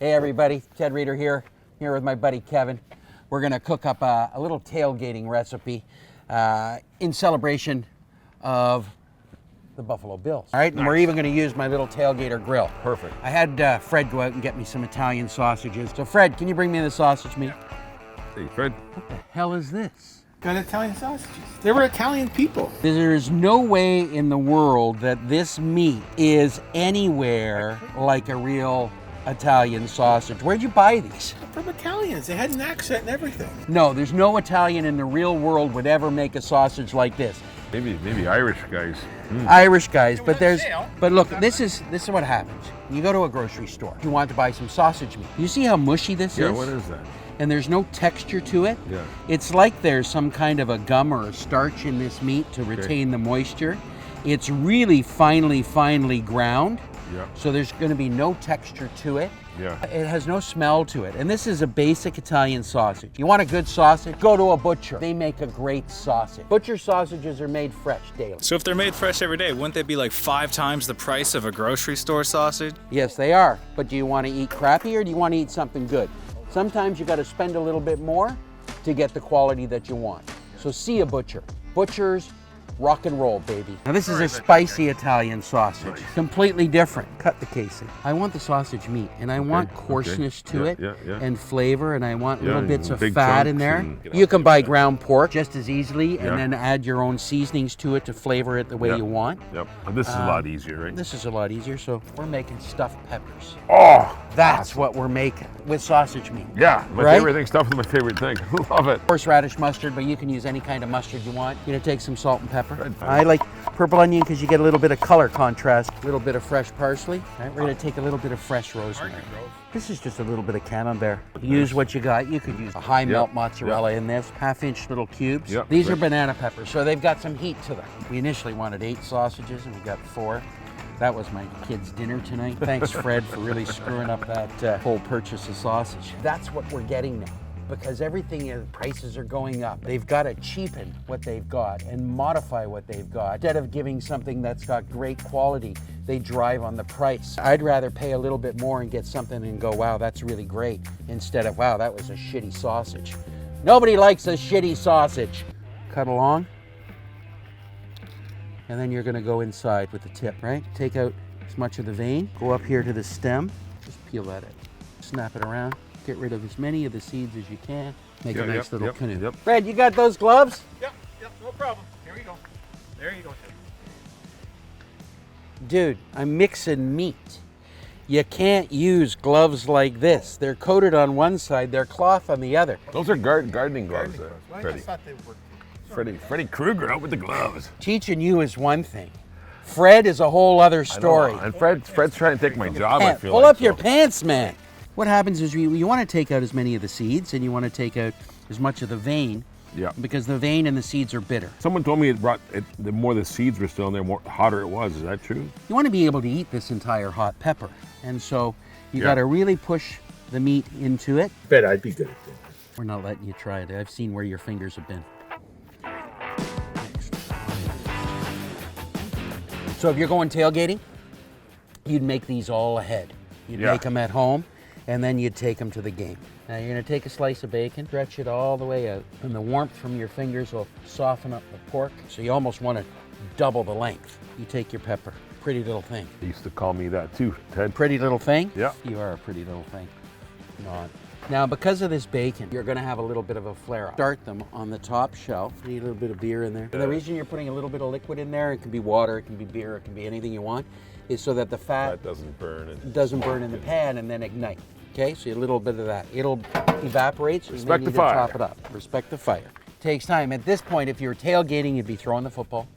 Hey everybody, Ted Reeder here with my buddy Kevin. We're gonna cook up a little tailgating recipe in celebration of the Buffalo Bills. All right, and we're even gonna use my little tailgater grill. Perfect. I had Fred go out and get me some Italian sausages. So Fred, can you bring me the sausage meat? Hey, Fred. What the hell is this? Got Italian sausages. They were Italian people. There's no way in the world that this meat is anywhere like a real Italian sausage. Where'd you buy these? From Italians. They had an accent and everything. No, there's no Italian in the real world would ever make a sausage like this. Maybe Irish guys. Irish guys, but look, this is what happens. You go to a grocery store. You want to buy some sausage meat. You see how mushy this is? Yeah, what is that? And there's no texture to it. Yeah. It's like there's some kind of a gum or a starch in this meat to retain the moisture. It's really finely ground. Yeah. So there's going to be no texture to it. Yeah. It has no smell to it. And this is a basic Italian sausage. You want a good sausage? Go to a butcher. They make a great sausage. Butcher sausages are made fresh daily. So if they're made fresh every day, wouldn't they be like 5 times the price of a grocery store sausage? Yes, they are. But do you want to eat crappy or do you want to eat something good? Sometimes you got to spend a little bit more to get the quality that you want. So see a butcher. Butchers, rock and roll, baby. Now this is a spicy Italian sausage. Completely different. Cut the casing. I want the sausage meat and I want coarseness to it and flavor, and I want little bits of fat in there. You can buy ground pork just as easily and then add your own seasonings to it to flavor it the way you want. Yep. And this is a lot easier, right? This is a lot easier, so we're making stuffed peppers. Oh! That's what we're making with sausage meat. Yeah, my favorite thing. Stuffed is my favorite thing. Love it. Horseradish mustard, but you can use any kind of mustard you want. You're gonna take some salt and pepper. I like purple onion because you get a little bit of color contrast. A little bit of fresh parsley. All right, we're gonna take a little bit of fresh rosemary. This is just a little bit of camembert. Use what you got. You could use a high melt mozzarella in this, 1/2-inch little cubes. These are banana peppers, so they've got some heat to them. We initially wanted 8 sausages and we got 4. That was my kids' dinner tonight. Thanks, Fred, for really screwing up that whole purchase of sausage. That's what we're getting now. Because everything, prices are going up. They've got to cheapen what they've got and modify what they've got. Instead of giving something that's got great quality, they drive on the price. I'd rather pay a little bit more and get something and go, wow, that's really great, instead of, wow, that was a shitty sausage. Nobody likes a shitty sausage. Cut along. And then you're gonna go inside with the tip, right? Take out as much of the vein, go up here to the stem, just peel that out. Snap it around, get rid of as many of the seeds as you can, make a nice little canoe. Fred, you got those gloves? Yep, no problem. Here we go. There you go, Ted. Dude, I'm mixing meat. You can't use gloves like this. They're coated on one side, they're cloth on the other. Those are gardening gloves there, I Freddie. thought they were. Freddie Krueger out with the gloves. Teaching you is one thing. Fred is a whole other story. And Fred's trying to take my job, I feel Pull like. up your pants, man. What happens is you want to take out as many of the seeds and you want to take out as much of the vein. Yeah. Because the vein and the seeds are bitter. Someone told me the more the seeds were still in there, the hotter it was. Is that true? You want to be able to eat this entire hot pepper. And so you got to really push the meat into it. Bet I'd be good at that. We're not letting you try it. I've seen where your fingers have been. So if you're going tailgating, you'd make these all ahead. You'd make them at home, and then you'd take them to the game. Now you're gonna take a slice of bacon, stretch it all the way out, and the warmth from your fingers will soften up the pork, so you almost wanna double the length. You take your pepper, pretty little thing. They used to call me that too, Ted. Pretty little thing? Yeah. You are a pretty little thing. Not. Now, because of this bacon, you're gonna have a little bit of a flare up. Start them on the top shelf. You need a little bit of beer in there. And the reason you're putting a little bit of liquid in there, it can be water, it can be beer, it can be anything you want, is so that the fat doesn't burn. doesn't burn in the pan and then ignite. Okay, so a little bit of that. It'll evaporate, so Respect you need the fire. to top it up. Respect the fire. Takes time. At this point, if you're tailgating, you'd be throwing the football.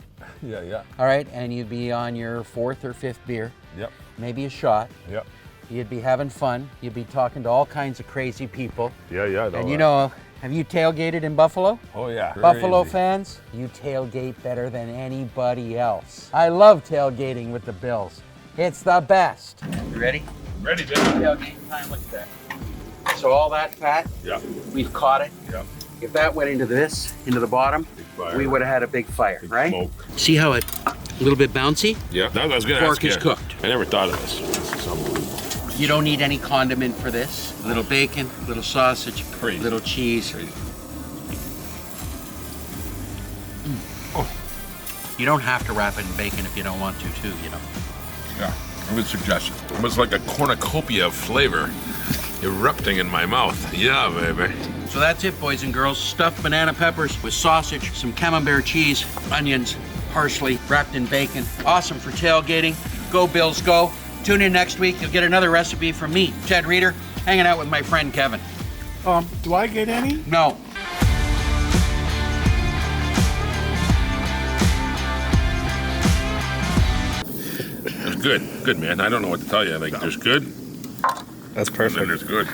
Yeah. All right, and you'd be on your 4th or 5th beer. Yep. Maybe a shot. Yep. You'd be having fun. You'd be talking to all kinds of crazy people. Yeah. And you know, have you tailgated in Buffalo? Oh yeah. Buffalo Crazy. fans, you tailgate better than anybody else. I love tailgating with the Bills. It's the best. You ready? Ready, Jim. Tailgate time, look at that. So all that fat, Yeah. we've caught it. Yeah. If that went into this, into the bottom, fire. we would have had a big fire, right? Smoke. See how it, a little bit bouncy? Yeah. That was gonna Pork ask is you. cooked. I never thought of this. This is unbelievable. You don't need any condiment for this. A little bacon, a little sausage, Crazy. little cheese. Crazy. You don't have to wrap it in bacon if you don't want to, too, you know. Yeah, I would suggest it. Almost like a cornucopia of flavor erupting in my mouth. Yeah, baby. So that's it, boys and girls. Stuffed banana peppers with sausage, some camembert cheese, onions, parsley, wrapped in bacon. Awesome for tailgating. Go Bills, go. Tune in next week. You'll get another recipe from me, Ted Reader, hanging out with my friend Kevin. Do I get any? No. It's good. Good, man. I don't know what to tell you. Like, there's good, That's and then perfect. there's good.